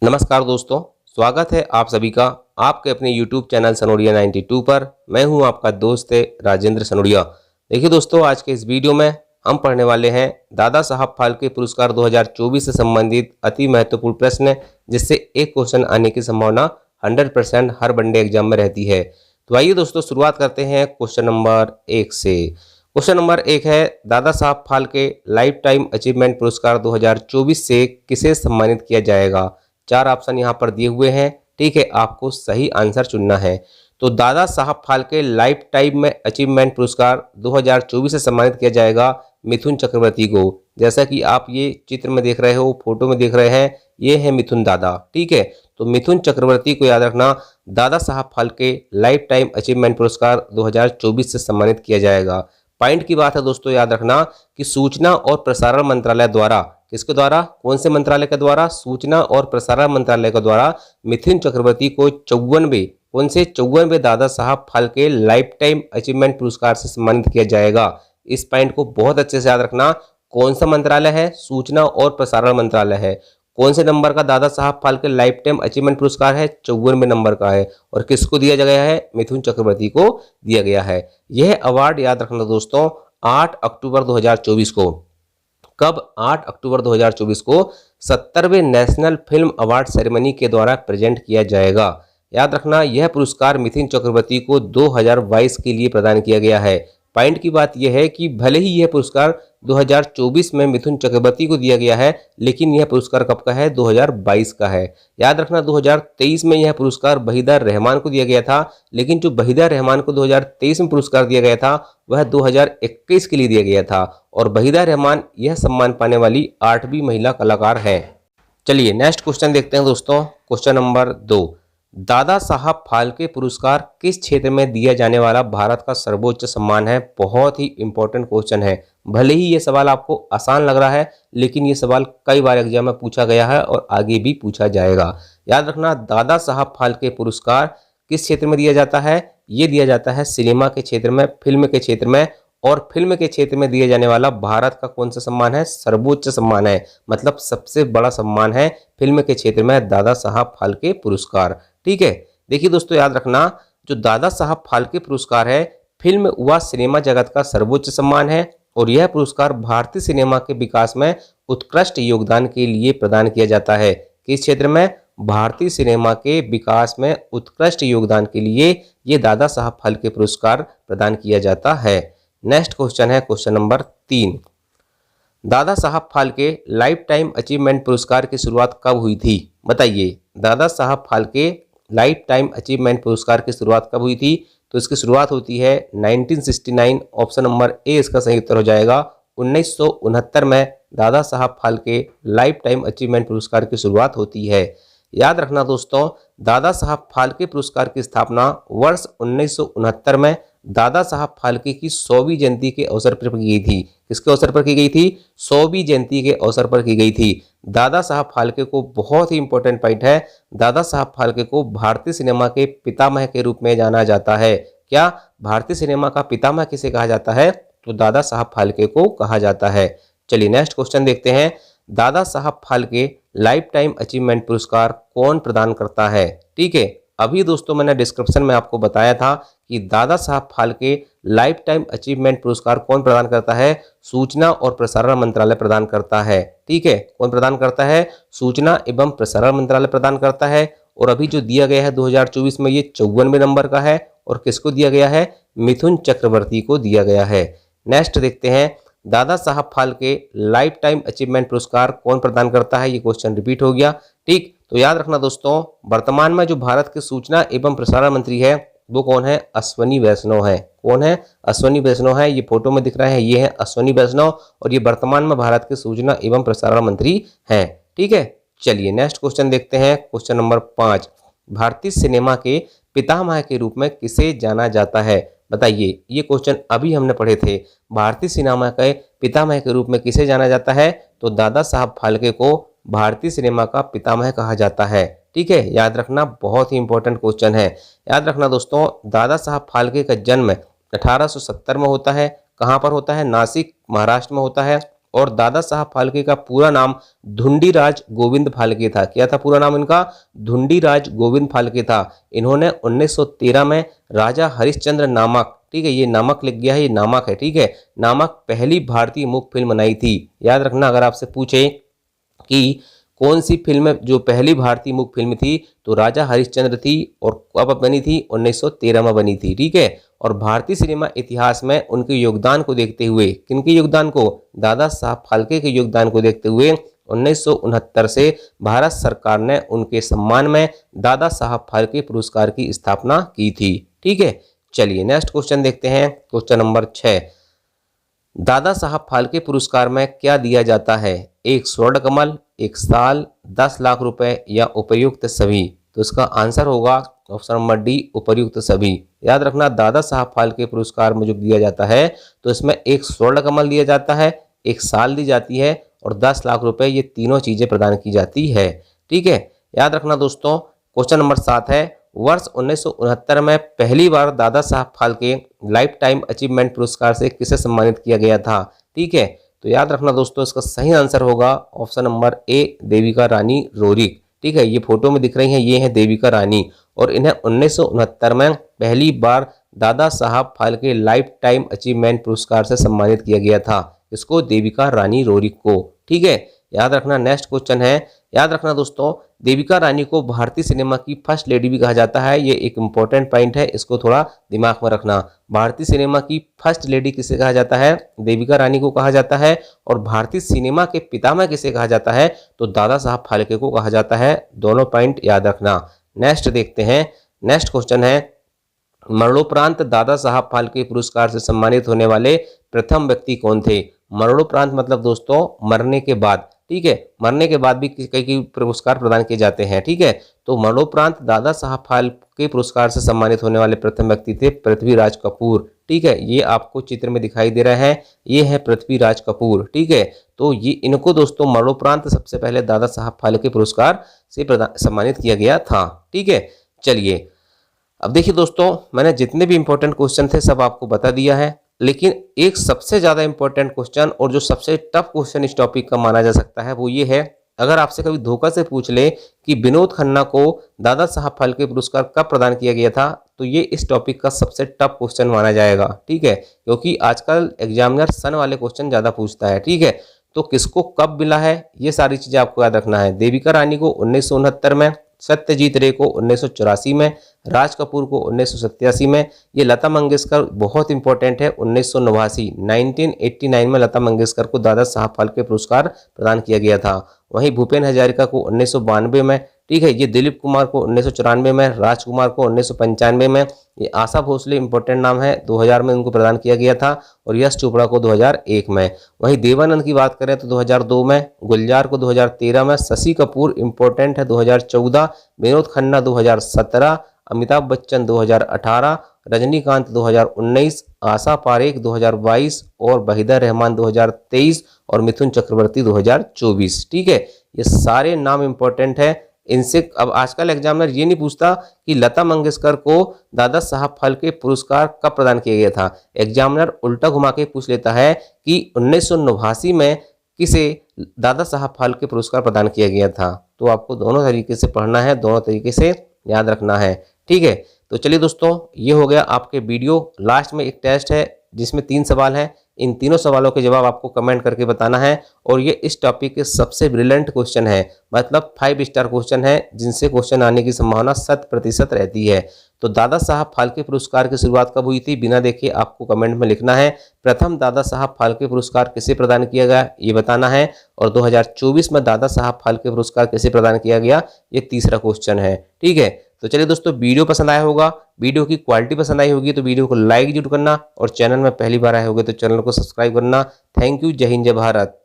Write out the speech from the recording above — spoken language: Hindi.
नमस्कार दोस्तों, स्वागत है आप सभी का आपके अपने YouTube चैनल सनोडिया 92 पर। मैं हूं आपका दोस्त राजेंद्र सनोडिया। देखिए दोस्तों, आज के इस वीडियो में हम पढ़ने वाले हैं दादा साहब फाल्के पुरस्कार 2024 से संबंधित अति महत्वपूर्ण प्रश्न, जिससे एक क्वेश्चन आने की संभावना 100% हर वनडे एग्जाम में रहती है। तो आइए दोस्तों, शुरुआत करते हैं क्वेश्चन नंबर 1 से। क्वेश्चन नंबर 1 है, Dada Saheb Phalke life time achievement पुरस्कार 2024 से किसे सम्मानित किया जाएगा। 4 ऑप्शन यहाँ पर दिए हुए हैं। ठीक है, आपको सही आंसर चुनना है। तो दादा साहब फाल्के लाइफ टाइम में अचीवमेंट पुरस्कार 2024 से सम्मानित किया जाएगा मिथुन चक्रवर्ती को। जैसा कि आप ये चित्र में देख रहे हो, फोटो में देख रहे हैं, ये है मिथुन दादा। ठीक है, तो मिथुन चक्रवर्ती को याद रखना, Dada Saheb Phalke life time achievement पुरस्कार 2024 से सम्मानित किया जाएगा। पॉइंट की बात है दोस्तों, याद रखना कि सूचना और प्रसारण मंत्रालय द्वारा, किसके द्वारा, कौन से मंत्रालय के द्वारा, सूचना और प्रसारण मंत्रालय के द्वारा मिथुन चक्रवर्ती को 54वें Dada Saheb Phalke life time achievement पुरस्कार से सम्मानित किया जाएगा। इस पॉइंट को बहुत अच्छे से याद रखना। कौन सा मंत्रालय है, सूचना और प्रसारण मंत्रालय है। कौन से नंबर का Dada Saheb Phalke life time achievement पुरस्कार है, 54वें नंबर का है। और किसको दिया गया है, मिथुन चक्रवर्ती को दिया गया है। यह अवार्ड याद रखना दोस्तों 8 अक्टूबर 2024 को, कब, 8 अक्टूबर 2024 को 70वें नेशनल फिल्म अवार्ड सेरेमनी के द्वारा प्रेजेंट किया जाएगा। याद रखना, यह पुरस्कार मिथुन चक्रवर्ती को 2022 के लिए प्रदान किया गया है। पॉइंट की बात यह है कि भले ही यह पुरस्कार 2024 में मिथुन चक्रवर्ती को दिया गया है, लेकिन यह पुरस्कार कब का है, 2022 का है। याद रखना, 2023 में यह पुरस्कार वहीदा रहमान को दिया गया था, लेकिन जो वहीदा रहमान को 2023 में पुरस्कार दिया गया था वह 2021 के लिए दिया गया था। और वहीदा रहमान यह सम्मान पाने वाली 8वीं महिला कलाकार है। चलिए नेक्स्ट क्वेश्चन देखते हैं दोस्तों। क्वेश्चन नंबर 2, दादा साहब फाल्के पुरस्कार किस क्षेत्र में दिया जाने वाला भारत का सर्वोच्च सम्मान है। बहुत ही इंपॉर्टेंट क्वेश्चन है। भले ही ये सवाल आपको आसान लग रहा है, लेकिन ये सवाल कई बार एग्जाम में पूछा गया है और आगे भी पूछा जाएगा। याद रखना, दादा साहब फाल्के पुरस्कार किस क्षेत्र में दिया जाता है। ये दिया जाता है सिनेमा के क्षेत्र में, फिल्म के क्षेत्र में। और फिल्म के क्षेत्र में दिए जाने वाला भारत का कौन सा सम्मान है, सर्वोच्च सम्मान है, मतलब सबसे बड़ा सम्मान है फिल्म के क्षेत्र में दादा साहब फाल्के पुरस्कार। ठीक है, देखिए दोस्तों, याद रखना, जो दादा साहब फाल्के पुरस्कार है फिल्म व सिनेमा जगत का सर्वोच्च सम्मान है। और यह पुरस्कार भारतीय सिनेमा के विकास में उत्कृष्ट योगदान के लिए प्रदान किया जाता है। किस क्षेत्र में, भारतीय सिनेमा के विकास में उत्कृष्ट योगदान के लिए ये दादा साहब फाल्के पुरस्कार प्रदान किया जाता है। नेक्स्ट क्वेश्चन है question number 3, Dada Saheb Phalke life time achievement पुरस्कार की शुरुआत कब हुई थी। बताइए, Dada Saheb Phalke life time achievement पुरस्कार की शुरुआत कब हुई थी। तो इसकी शुरुआत होती है 1969। ऑप्शन नंबर ए इसका सही उत्तर हो जाएगा। 1969 में Dada Saheb Phalke life time achievement पुरस्कार की शुरुआत होती है। याद रखना दोस्तों, दादा साहब फाल्के पुरस्कार की स्थापना वर्ष 1969 में दादा साहब फाल्के की 100वीं जयंती के अवसर पर की गई थी। किसके अवसर पर की गई थी, 100वीं जयंती के अवसर पर की गई थी। दादा साहब फाल्के को, बहुत ही इंपॉर्टेंट पॉइंट है, दादा साहब फाल्के को भारतीय सिनेमा के पितामह के रूप में जाना जाता है। क्या भारतीय सिनेमा का पितामह किसे कहा जाता है, तो दादा साहब फाल्के को कहा जाता है। चलिए नेक्स्ट क्वेश्चन देखते हैं, Dada Saheb Phalke life time achievement पुरस्कार कौन प्रदान करता है। ठीक है, अभी दोस्तों मैंने डिस्क्रिप्शन में आपको बताया था कि Dada Saheb Phalke life time achievement पुरस्कार कौन प्रदान करता है, सूचना और प्रसारण मंत्रालय प्रदान करता है। ठीक है, कौन प्रदान करता है, सूचना एवं प्रसारण मंत्रालय प्रदान करता है। और अभी जो दिया गया है 2024 में, ये 54वें नंबर का है। और किसको दिया गया है, मिथुन चक्रवर्ती को दिया गया है। नेक्स्ट देखते हैं, Dada Saheb Phalke life time achievement पुरस्कार कौन प्रदान करता है। ये क्वेश्चन रिपीट हो गया। ठीक, तो याद रखना दोस्तों, वर्तमान में जो भारत के सूचना एवं प्रसारण मंत्री है वो कौन है, अश्वनी वैष्णव है। कौन है, अश्वनी वैष्णव है। ये फोटो में दिख रहा है, ये है अश्वनी वैष्णव, और ये वर्तमान में भारत के सूचना एवं प्रसारण मंत्री हैं। ठीक है, चलिए नेक्स्ट क्वेश्चन देखते हैं। क्वेश्चन नंबर 5, भारतीय सिनेमा के पितामह के रूप में किसे जाना जाता है। बताइए, ये क्वेश्चन अभी हमने पढ़े थे। भारतीय सिनेमा के पितामह के रूप में किसे जाना जाता है, तो दादा साहब फाल्के को भारतीय सिनेमा का पितामह कहा जाता है। ठीक है, याद रखना, बहुत ही इंपॉर्टेंट क्वेश्चन है। याद रखना दोस्तों, दादा साहब फाल्के का जन्म 1870 में होता है। कहाँ पर होता है, नासिक, महाराष्ट्र में होता है। और दादा साहब फाल्के का पूरा नाम धुंडीराज गोविंद फाल्के था। क्या था पूरा नाम इनका? धुंडीराज गोविंद फाल्के था। इन्होंने 1913 में राजा हरिश्चंद्र नामक, ठीक है, ये नामक लिख गया है, ये नामक है, ठीक है, नामक पहली भारतीय मुख्य फिल्म बनाई थी। याद रखना, अगर आपसे पूछे कि कौन सी फिल्म जो पहली भारतीय मुख्य फिल्म थी, तो राजा हरिश्चंद्र थी, और कब बनी थी? 1913 में बनी थी, ठीक है। और भारतीय सिनेमा इतिहास में उनके योगदान को देखते हुए, किनके योगदान को? दादा साहब फाल्के के योगदान को देखते हुए 1969 से भारत सरकार ने उनके सम्मान में दादा साहब फाल्के पुरस्कार की स्थापना की थी, ठीक है। चलिए नेक्स्ट क्वेश्चन देखते हैं, क्वेश्चन नंबर 6। दादा साहब फाल्के पुरस्कार में क्या दिया जाता है? एक स्वर्ण कमल, एक साल, 10 लाख रुपए या उपर्युक्त सभी? तो इसका आंसर होगा ऑप्शन नंबर डी, उपर्युक्त सभी। याद रखना, दादा साहब फाल्के पुरस्कार में जो दिया जाता है, तो इसमें एक स्वर्ण कमल दिया जाता है, एक साल दी जाती है, और 10 लाख रुपए, ये तीनों चीजें प्रदान की जाती है, ठीक है। याद रखना दोस्तों, क्वेश्चन नंबर 7 है, वर्ष 1969 में पहली बार Dada Saheb Phalke life time achievement पुरस्कार से किसे सम्मानित किया गया था? ठीक है, तो याद रखना दोस्तों, इसका सही आंसर होगा option number A, Devika Rani Roerich, ठीक है। ये फोटो में दिख रही हैं, ये हैं देविका रानी, और इन्हें 1969 में पहली बार Dada Saheb Phalke life time achievement पुरस्कार से सम्मानित किया गया था। इसको देविका रानी रोरिक को, ठीक है। याद रखना, नेक्स्ट क्वेश्चन है, याद रखना दोस्तों, देविका रानी को भारतीय सिनेमा की फर्स्ट लेडी भी कहा जाता है। ये एक इंपॉर्टेंट पॉइंट है, इसको थोड़ा दिमाग में रखना। भारतीय सिनेमा की फर्स्ट लेडी किसे कहा जाता है? देविका रानी को कहा जाता है। और भारतीय सिनेमा के पितामह किसे कहा जाता है? तो दादा साहब फाल्के को कहा जाता है। दोनों पॉइंट याद रखना। नेक्स्ट देखते हैं, नेक्स्ट क्वेश्चन है, मरणोपरांत दादा साहब फाल्के पुरस्कार से सम्मानित होने वाले प्रथम व्यक्ति कौन थे? मरणोपरांत मतलब दोस्तों मरने के बाद, ठीक है, मरने के बाद भी कई पुरस्कार प्रदान किए जाते हैं, ठीक है। तो मरणोपरांत दादा साहब फाल्के पुरस्कार से सम्मानित होने वाले प्रथम व्यक्ति थे पृथ्वीराज कपूर, ठीक है। ये आपको चित्र में दिखाई दे रहे हैं, ये है पृथ्वीराज कपूर, ठीक है। तो ये इनको दोस्तों मरणोपरांत सबसे पहले दादा साहब फाल्के पुरस्कार से सम्मानित किया गया था, ठीक है। चलिए अब देखिए दोस्तों, मैंने जितने भी इंपॉर्टेंट क्वेश्चन थे सब आपको बता दिया है, लेकिन एक सबसे ज़्यादा इंपॉर्टेंट क्वेश्चन और जो सबसे टफ क्वेश्चन इस टॉपिक का माना जा सकता है वो ये है, अगर आपसे कभी धोखा से पूछ ले कि विनोद खन्ना को दादा साहब फाल्के पुरस्कार कब प्रदान किया गया था, तो ये इस टॉपिक का सबसे टफ क्वेश्चन माना जाएगा, ठीक है, क्योंकि आजकल एग्जामिनर सन वाले क्वेश्चन ज़्यादा पूछता है, ठीक है। तो किसको कब मिला है, ये सारी चीज़ें आपको याद रखना है। देविका रानी को 1969 में, सत्यजीत रे को 1984 में, राज कपूर को 1987 में, ये लता मंगेशकर बहुत इंपॉर्टेंट है 1989 में लता मंगेशकर को दादा साहब फाल्के पुरस्कार प्रदान किया गया था। वहीं भूपेन हजारिका को 1992 में, ठीक है, ये दिलीप कुमार को 1994 में, राजकुमार को 1995 में, ये आशा भोसले इंपॉर्टेंट नाम है 2000 में उनको प्रदान किया गया था, और यश चोपड़ा को 2001 में। वहीं देवानंद की बात करें तो 2002 में, गुलजार को 2013 में, शशि कपूर इंपॉर्टेंट है 2014, विनोद खन्ना 2017, अमिताभ बच्चन 2018, रजनीकांत 2019, आशा पारेख 2022 और वहीदा रहमान 2023 और मिथुन चक्रवर्ती 2024, ठीक है। ये सारे नाम इंपॉर्टेंट है। इनसे अब आजकल एग्जामिनर ये नहीं पूछता कि लता मंगेशकर को दादा साहब फाल्के पुरस्कार कब प्रदान किया गया था, एग्जामिनर उल्टा घुमा के पूछ लेता है कि 1989 में किसे दादा साहब फाल्के पुरस्कार प्रदान किया गया था। तो आपको दोनों तरीके से पढ़ना है, दोनों तरीके से याद रखना है, ठीक है। तो चलिए दोस्तों, ये हो गया आपके वीडियो। लास्ट में एक टेस्ट है जिसमें 3 सवाल हैं, इन तीनों सवालों के जवाब आपको कमेंट करके बताना है, और ये इस टॉपिक के सबसे ब्रिलियंट क्वेश्चन है, मतलब 5 स्टार क्वेश्चन है, जिनसे क्वेश्चन आने की संभावना 100% रहती है। तो दादा साहब फाल्के पुरस्कार की शुरुआत कब हुई थी, बिना देखे आपको कमेंट में लिखना है। प्रथम दादा साहब फाल्के पुरस्कार किसे प्रदान किया गया ये बताना है, और 2024 में दादा साहब फाल्के पुरस्कार किसे प्रदान किया गया, ये तीसरा क्वेश्चन है, ठीक है। तो चलिए दोस्तों, वीडियो पसंद आया होगा, वीडियो की क्वालिटी पसंद आई होगी तो वीडियो को लाइक जरूर करना, और चैनल में पहली बार आए होगे तो चैनल को सब्सक्राइब करना। थैंक यू, जय हिंद, जय भारत।